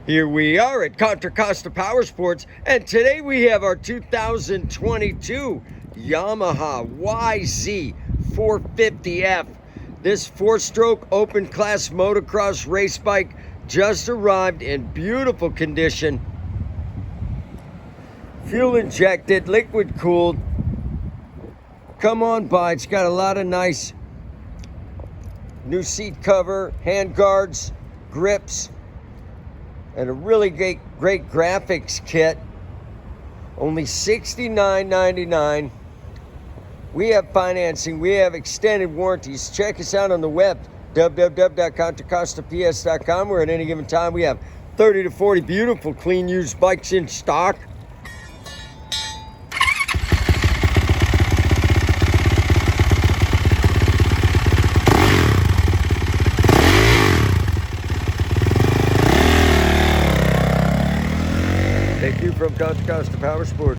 Here we are at Contra Costa Powersports, and today we have our 2022 Yamaha YZ450F. This four-stroke open-class motocross race bike just arrived in beautiful condition. Fuel injected, liquid cooled. Come on by. It's got a lot of nice new seat cover, hand guards, grips, and a really great graphics kit. Only $69.99. We have financing. We have extended warranties. Check us out on the web, www.contracostaps.com, where at any given time we have 30 to 40 beautiful, clean, used bikes in stock. Thank you from Contra Costa Powersports.